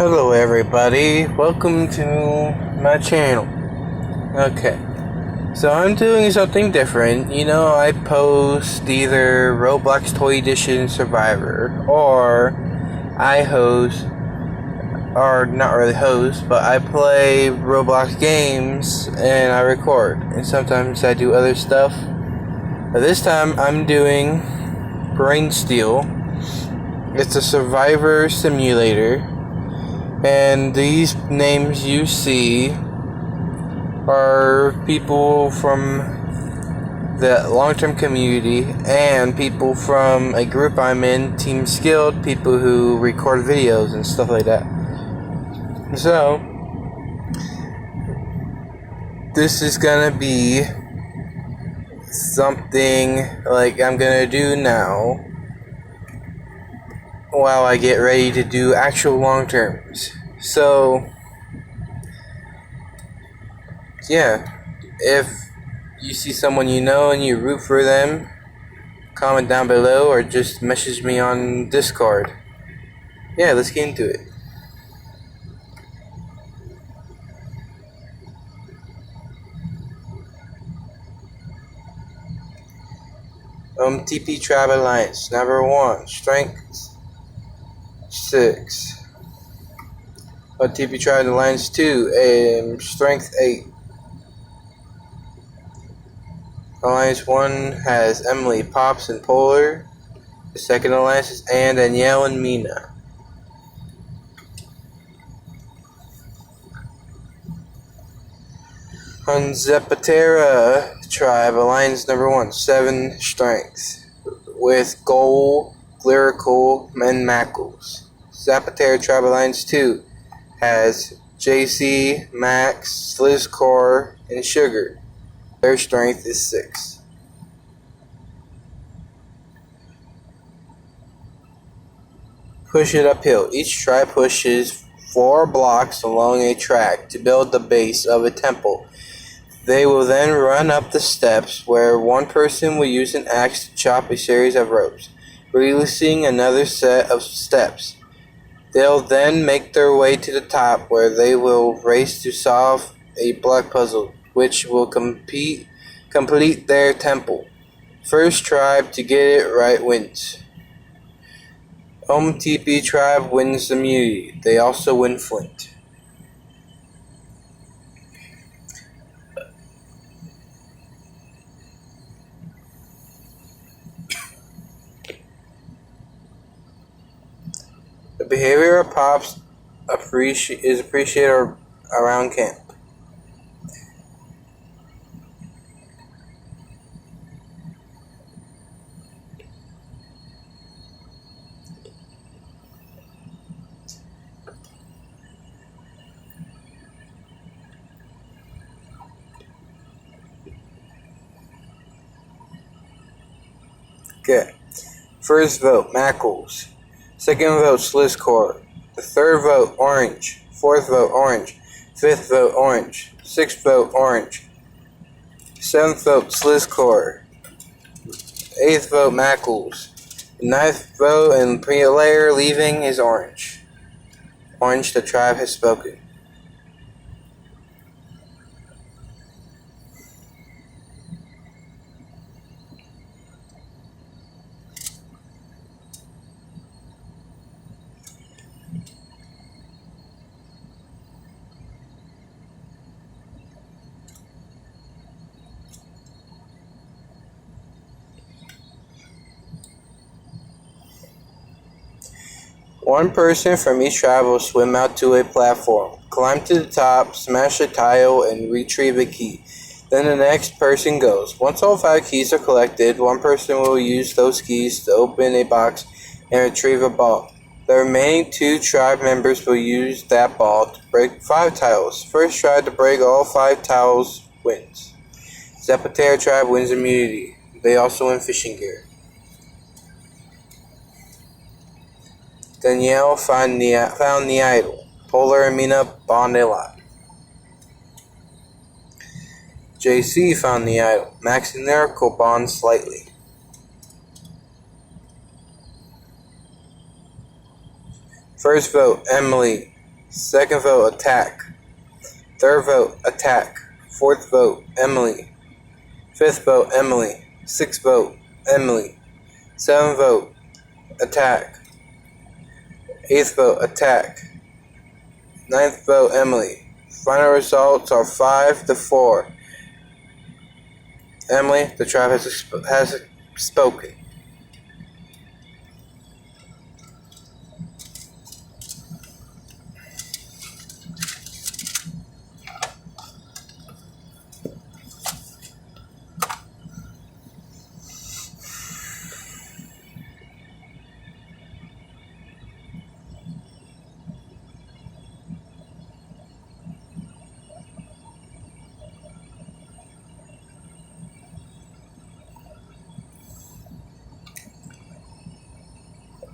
Hello everybody, welcome to my channel. Okay, so I'm doing something different. I post either Roblox Toy Edition Survivor or I host, or not really host, but I play Roblox games and I record. And sometimes I do other stuff. But this time I'm doing Brain Steel. It's a survivor simulator. And these names you see are people from the long-term community and people from a group I'm in, Team Skilled, people who record videos and stuff like that. So, this is gonna be something like I'm gonna do now while I get ready to do actual long terms. So, yeah, if you see someone you know and you root for them, comment down below or just message me on Discord. Yeah, let's get into it. TP Tribe Alliance, number 1, strength 6. TP Tribe Alliance 2, strength 8. Alliance 1 has Emily, Pops, and Polar. The second alliance is Anne, Danielle, and Mina. On Zapatera Tribe, Alliance number 1, 7 strength, with Goal, Lyrical, and Mackles. Zapatera Tribe Alliance 2 has JC, Max, Slizcore, and Sugar. Their strength is 6. Push it uphill. Each tribe pushes 4 blocks along a track to build the base of a temple. They will then run up the steps, where one person will use an axe to chop a series of ropes, releasing another set of steps. They'll then make their way to the top, where they will race to solve a block puzzle, which will complete their temple. First tribe to get it right wins. TP Tribe wins immunity. They also win Flint. The behavior of Pops is appreciated around camp. Okay. First vote, Mackles. Second vote, Slizcore. The third vote, Orange. Fourth vote, Orange. Fifth vote, Orange. Sixth vote, Orange. Seventh vote, Slizcore. Eighth vote, Mackles. Ninth vote and player leaving is Orange. Orange, the tribe has spoken. One person from each tribe will swim out to a platform, climb to the top, smash a tile, and retrieve a key. Then the next person goes. Once all 5 keys are collected, one person will use those keys to open a box and retrieve a ball. The remaining 2 tribe members will use that ball to break 5 tiles. First tribe to break all 5 tiles wins. Zapatera Tribe wins immunity. They also win fishing gear. Danielle found the idol. Polar and Mina bond a lot. JC found the idol. Max and Lyrical bond slightly. First vote, Emily. Second vote, attack. Third vote, attack. Fourth vote, Emily. Fifth vote, Emily. Sixth vote, Emily. Seventh vote, attack. Eighth vote, attack. Ninth vote, Emily. Final results are 5-4. Emily, the tribe has spoken.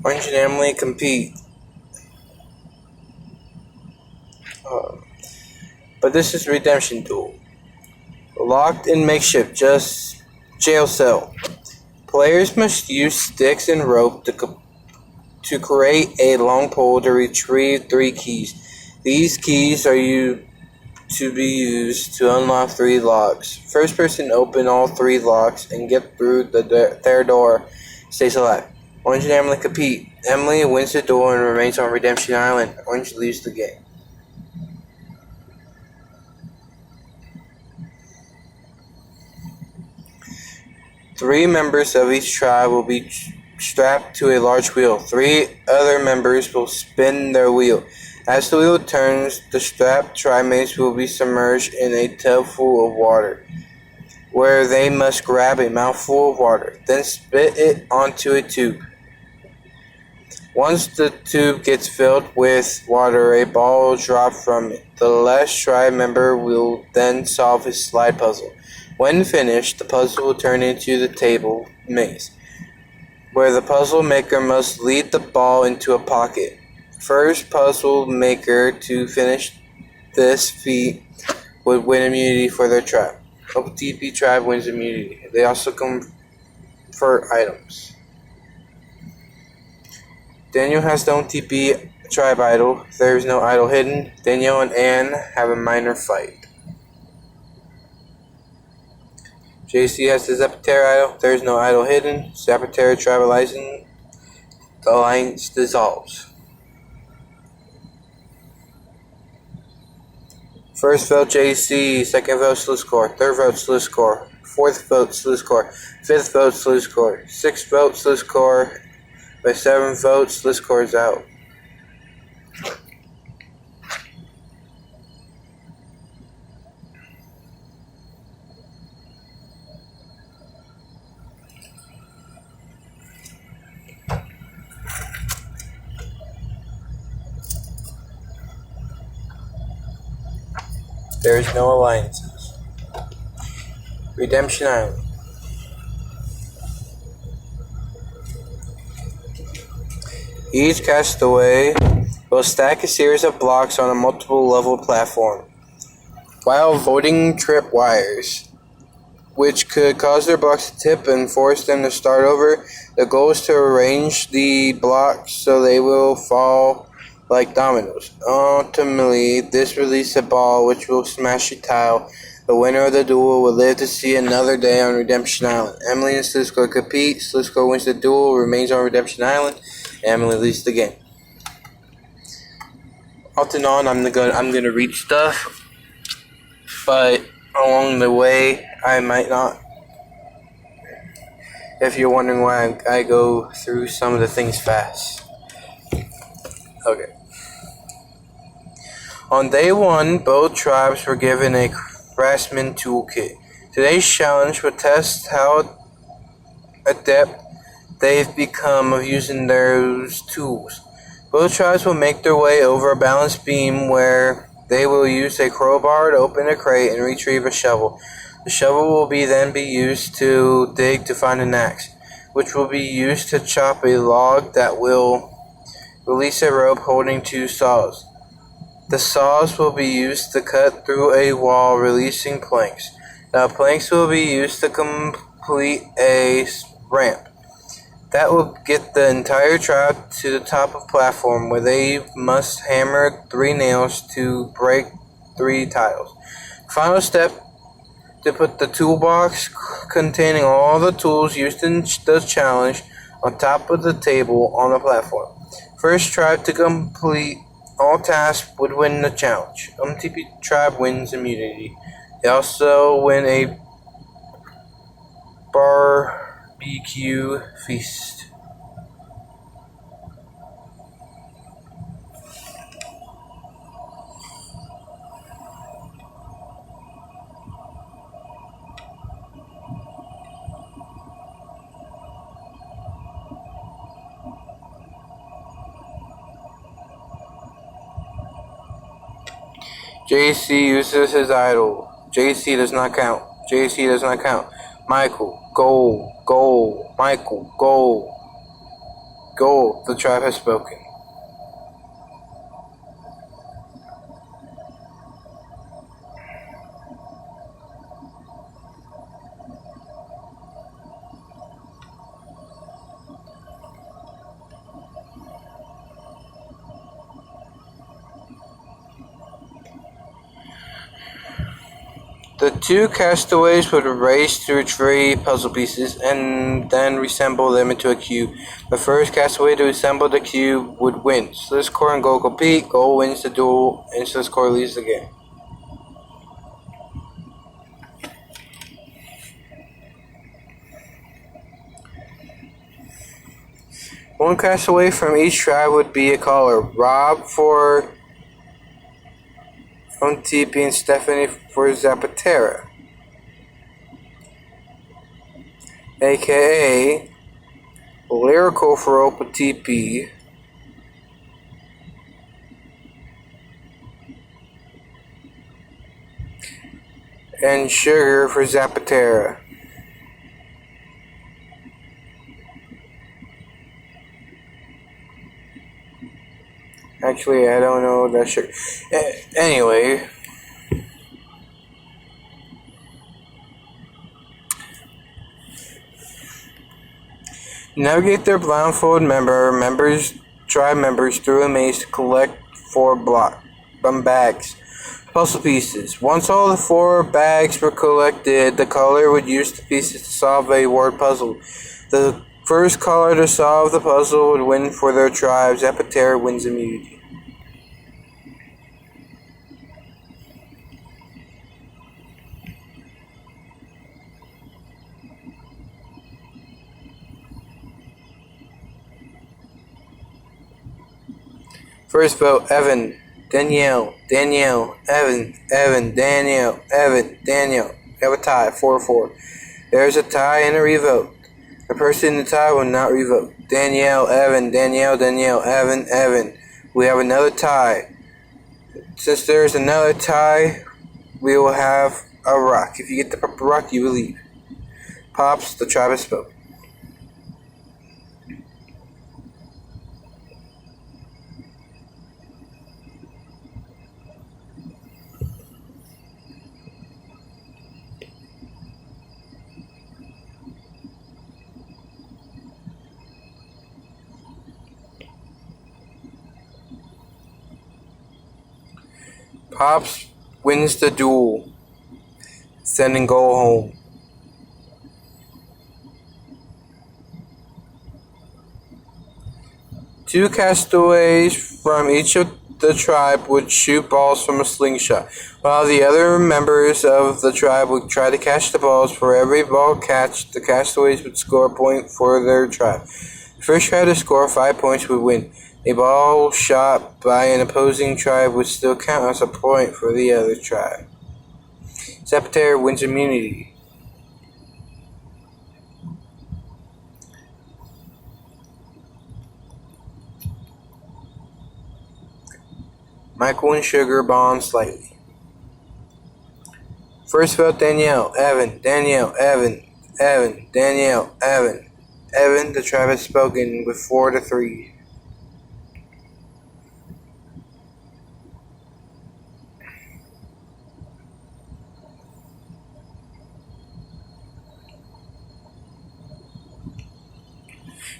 Orange and Emily compete. But this is Redemption Duel. Locked in makeshift jail cell. Players must use sticks and rope to create a long pole to retrieve 3 keys. These keys are to be used to unlock 3 locks. First person open all 3 locks and get through their door stays alive. Orange and Emily compete. Emily wins the duel and remains on Redemption Island. Orange leaves the game. Three members of each tribe will be strapped to a large wheel. 3 other members will spin their wheel. As the wheel turns, the strapped tribe mates will be submerged in a tub full of water, where they must grab a mouthful of water, then spit it onto a tube. Once the tube gets filled with water, a ball will drop from it. The last tribe member will then solve his slide puzzle. When finished, the puzzle will turn into the table maze, where the puzzle maker must lead the ball into a pocket. First puzzle maker to finish this feat would win immunity for their tribe. OTP tribe wins immunity. They also confer items. Daniel has the OTP tribe idol. There is no idol hidden. Daniel and Anne have a minor fight. JC has the Zapatera idol. There is no idol hidden. Zapatera tribalizing. The alliance dissolves. First vote JC, second vote Sluice-Core, third vote Sluice-Core, fourth vote Sluice-Core, fifth vote Sluice-Core, sixth vote Sluice-Core. By 7 votes, Sluice-Core is out. There is no alliances. Redemption Island. Each castaway will stack a series of blocks on a multiple level platform while avoiding trip wires, which could cause their blocks to tip and force them to start over. The goal is to arrange the blocks so they will fall like dominoes. Ultimately, this releases a ball which will smash a tile. The winner of the duel will live to see another day on Redemption Island. Emily and Sluice-Core compete. Sluice-Core wins the duel, remains on Redemption Island. Emily leads the game. Off and on, I'm gonna read stuff, but along the way, I might not. If you're wondering why I go through some of the things fast. Okay. On day 1, both tribes were given a craftsman toolkit. Today's challenge will test how adept they've become of using those tools. Both tribes will make their way over a balanced beam where they will use a crowbar to open a crate and retrieve a shovel. The shovel will then be used to dig to find an axe, which will be used to chop a log that will release a rope holding 2 saws. The saws will be used to cut through a wall, releasing planks. Now planks will be used to complete a ramp That will get the entire tribe to the top of the platform, where they must hammer 3 nails to break 3 tiles. Final step, to put the toolbox containing all the tools used in the challenge on top of the table on the platform. First tribe to complete all tasks would win the challenge. MTP tribe wins immunity. They also win a barbecue feast. JC uses his idol. JC does not count. JC does not count. Michael, goal, goal. Michael, goal. Goal. The tribe has spoken. The 2 castaways would race through 3 puzzle pieces and then reassemble them into a cube. The first castaway to assemble the cube would win. Slizcore and Goal compete. Goal wins the duel, and Slizcore leaves the game. One castaway from each tribe would be a caller. Rob for TP and Stephanie for Zapatera, aka Lyrical for Opa TP, and Sugar for Zapatera. Actually, I don't know that Sugar. Anyway. Navigate their blindfold tribe members through a maze to collect 4 bags. Puzzle pieces. Once all the 4 bags were collected, the caller would use the pieces to solve a word puzzle. The first caller to solve the puzzle would win for their tribe. Zapatera wins immunity. First vote, Evan, Danielle, Evan, Danielle, Danielle. We have a tie, 4-4. There's a tie and a revote. The person in the tie will not revote. Danielle, Evan, Evan. We have another tie. Since there's another tie, we will have a rock. If you get the purple rock, you will leave. Pops, the tribe has spoken. Pops wins the duel, sending Goal home. Two castaways from each of the tribe would shoot balls from a slingshot, while the other members of the tribe would try to catch the balls. For every ball catched, the castaways would score a point for their tribe. The first tribe to score 5 points would win. A ball shot by an opposing tribe would still count as a point for the other tribe. Zapatera wins immunity. Michael and Sugar bond slightly. First vote, Danielle, Evan, Evan, Danielle, Evan. Evan, the tribe has spoken with 4-3.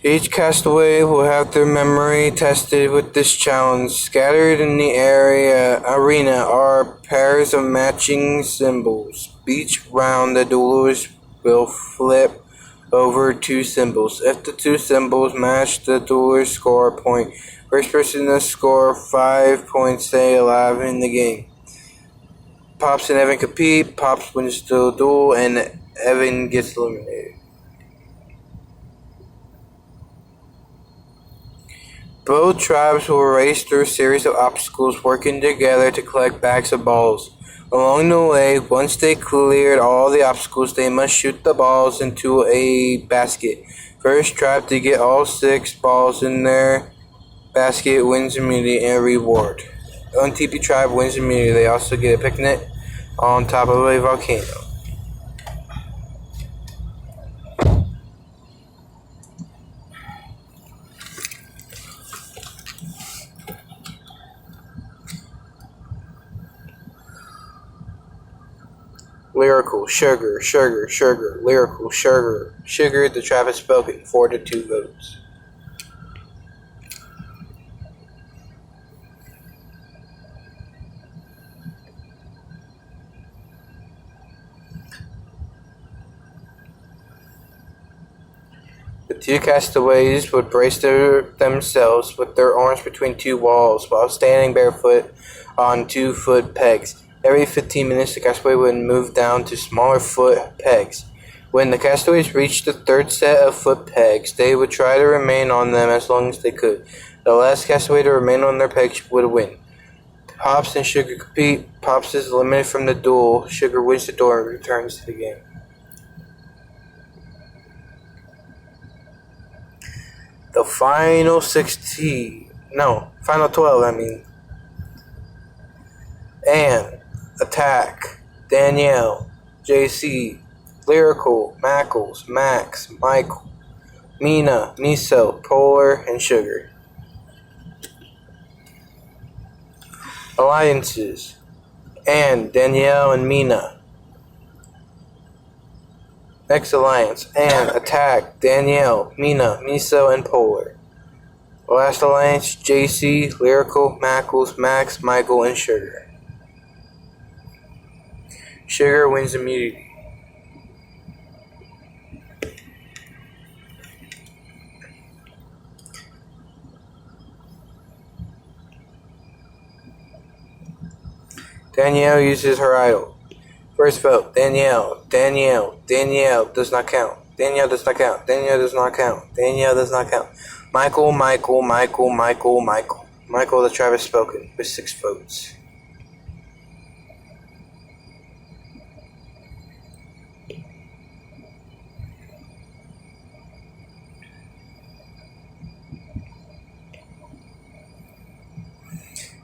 Each castaway will have their memory tested with this challenge. Scattered in the arena are pairs of matching symbols. Each round, the duelist will flip over two symbols. If the two symbols match, the duelist score a point. First person to score 5 points stay alive in the game. Pops and Evan compete. Pops wins the duel, and Evan gets eliminated. Both tribes will race through a series of obstacles, working together to collect bags of balls. Along the way, once they cleared all the obstacles, they must shoot the balls into a basket. First tribe to get all 6 balls in their basket wins immunity and reward. The UNTP tribe wins immunity. They also get a picnic on top of a volcano. Lyrical, sugar, sugar, sugar, lyrical, sugar, sugar, the tribe has spoken, 4-2 votes. The 2 castaways would brace themselves with their arms between 2 walls while standing barefoot on 2-foot pegs. Every 15 minutes, the castaway would move down to smaller foot pegs. When the castaways reached the 3rd set of foot pegs, they would try to remain on them as long as they could. The last castaway to remain on their pegs would win. Pops and Sugar compete. Pops is eliminated from the duel. Sugar wins the duel and returns to the game. The final 12, And Attack, Danielle, JC, Lyrical, Mackles, Max, Michael, Mina, Miso, Polar, and Sugar. Alliances, Anne, Danielle, and Mina. Next alliance, Anne, Attack, Danielle, Mina, Miso, and Polar. Last alliance, JC, Lyrical, Mackles, Max, Michael, and Sugar. Sugar wins immunity. Danielle uses her idol. First vote, Danielle. Danielle does not count. Danielle does not count. Danielle does not count. Danielle does not count. Michael, the tribe has spoken with 6 votes.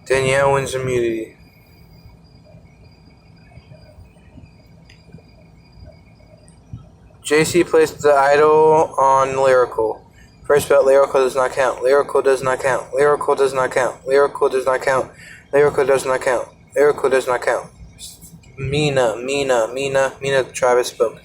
Danielle wins immunity. JC placed the idol on Lyrical. First vote, Lyrical does not count. Lyrical does not count. Lyrical does not count. Lyrical does not count. Lyrical does not count. Lyrical does not count. Mina, the tribe has spoken.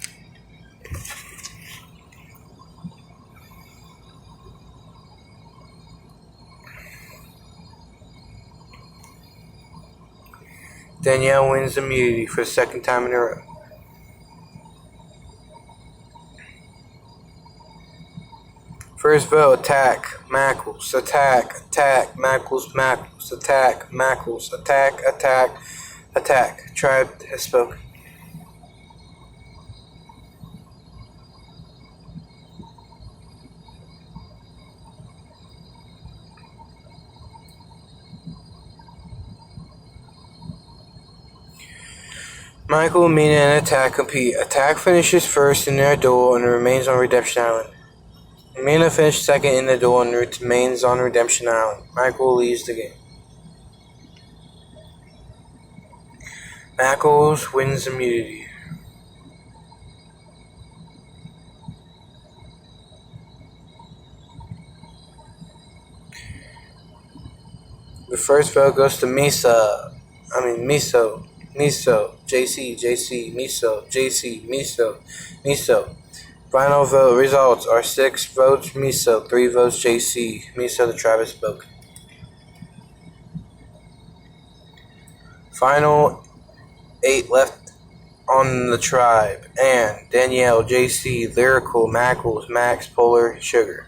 Danielle wins immunity for the 2nd time in a row. First vote, Attack, Mackles, Attack, Mackles, Attack, Mackles, Attack. Tribe has spoken. Michael, Mina, and Attack compete. Attack finishes first in their duel and remains on Redemption Island. Mina finished 2nd in the duel and remains on Redemption Island. Michael leaves the game. Mackles wins immunity. The first vote goes to Miso, JC, Miso. Final vote results are 6 votes Miso, 3 votes JC. Miso the tribe has spoken. Final 8 left on the tribe. And Danielle, JC, Lyrical, Mackles, Max, Polar, Sugar.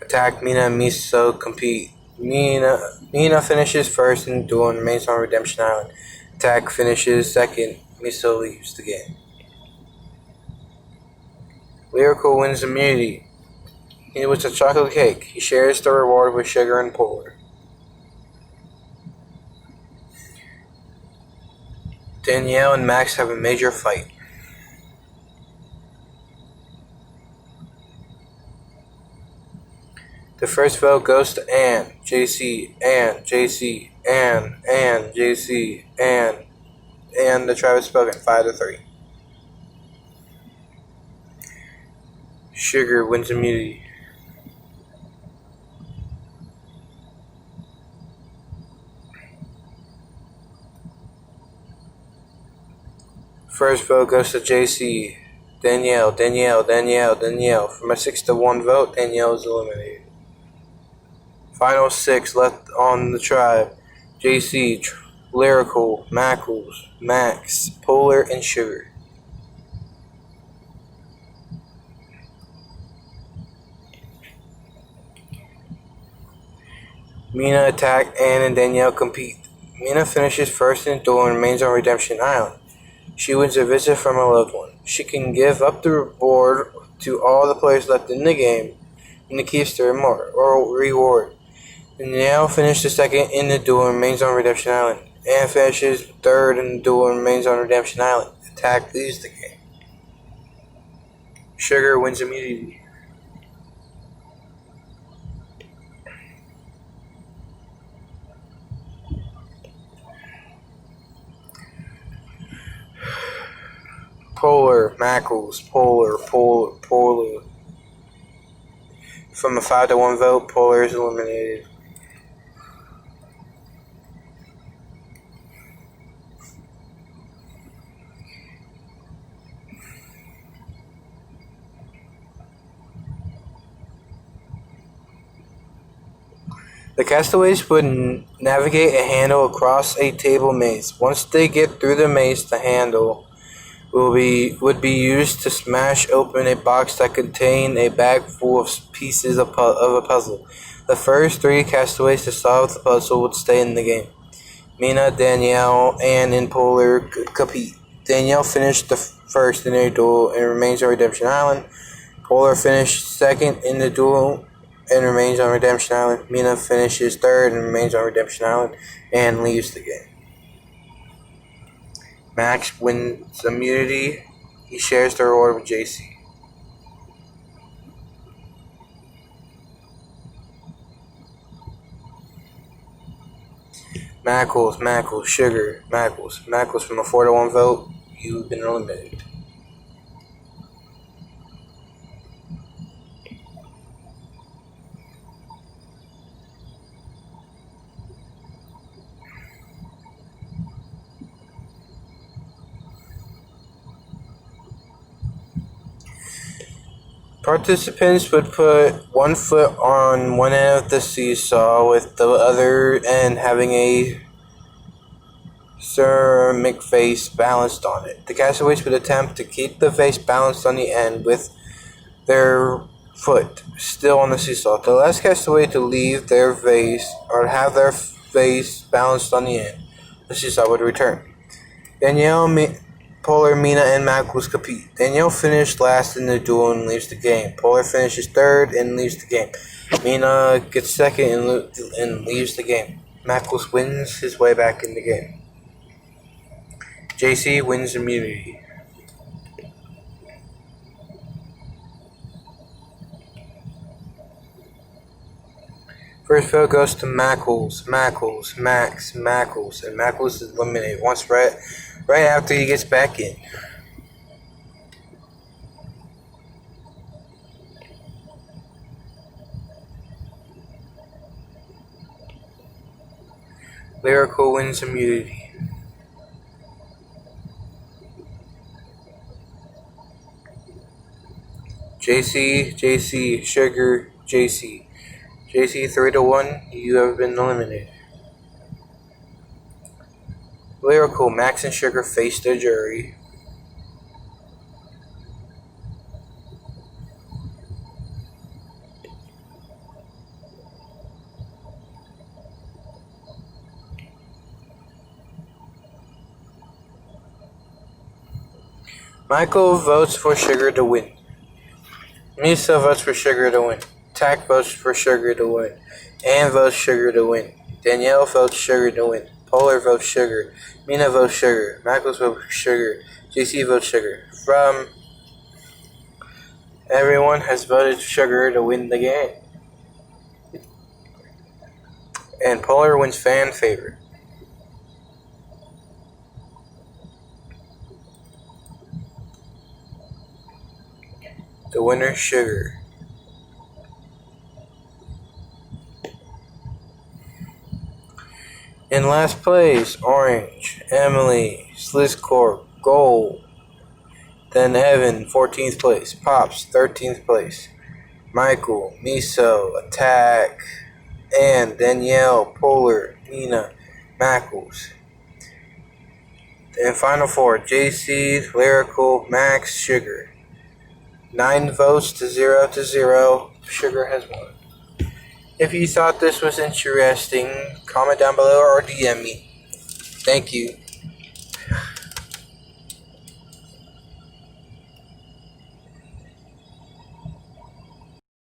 Attack, Mina and Miso compete. Mina finishes first in the duel and remains on Redemption Island. Attack finishes second. Miso leaves the game. Lyrical wins immunity. He was a chocolate cake. He shares the reward with Sugar and Polar. Danielle and Max have a major fight. The first vote goes to Ann, JC, Ann, JC, Ann, JC, Ann. The tribe has spoken 5-3. Sugar wins immunity. First vote goes to JC, Danielle. From a 6-1 vote, Danielle is eliminated. Final 6 left on the tribe. JC, Lyrical, Mackles, Max, Polar, and Sugar. Mina, Attack, Ann, and Danielle compete. Mina finishes first in the duel and remains on Redemption Island. She wins a visit from a loved one. She can give up the reward to all the players left in the game, and it keeps the reward. Danielle finishes second in the duel and remains on Redemption Island. Ann finishes third in the duel and remains on Redemption Island. Attack leaves the game. Sugar wins immunity. Polar, Mackles, Polar. From a 5-1 vote, Polar is eliminated. The castaways would navigate a handle across a table maze. Once they get through the maze, the handle would be used to smash open a box that contained a bag full of pieces of a puzzle. The first 3 castaways to solve the puzzle would stay in the game. Mina, Danielle, Ann, and Polar compete. Danielle finished the first in their duel and remains on Redemption Island. Polar finished second in the duel and remains on Redemption Island. Mina finishes third and remains on Redemption Island and leaves the game. Max wins immunity. He shares the reward with JC. Mackles, Sugar, Mackles from a 4-1 vote. You've been eliminated. Participants would put one foot on one end of the seesaw with the other end having a ceramic vase balanced on it. The castaways would attempt to keep the vase balanced on the end with their foot still on the seesaw. The last castaway to leave their vase or have their vase balanced on the end, the seesaw would return. Danielle, Polar, Mina, and Mackles compete. Danielle finished last in the duel and leaves the game. Polar finishes third and leaves the game. Mina gets second and leaves the game. Mackles wins his way back in the game. JC wins immunity. First vote goes to Mackles, Max, Mackles, and Mackles is eliminated once right after he gets back in. Lyrical wins immunity. JC, Sugar, JC. JC 3-1, you have been eliminated. Lyrical, Max and Sugar face the jury. Michael votes for Sugar to win. Misa votes for Sugar to win. Tack votes for Sugar to win. Ann votes Sugar to win. Danielle votes Sugar to win. Polar votes Sugar. Mina votes Sugar. Michaels votes Sugar. JC votes Sugar. From everyone has voted Sugar to win the game. And Polar wins fan favorite. The winner, Sugar. In last place, Orange, Emily, Slizzcorp, Gold. Then Evan, 14th place. Pops, 13th place. Michael, Miso, Attack, and Danielle, Polar, Nina, Mackles. And final four, JC, Lyrical, Max, Sugar. 9 votes to 0. Sugar has won. If you thought this was interesting, comment down below or DM me. Thank you.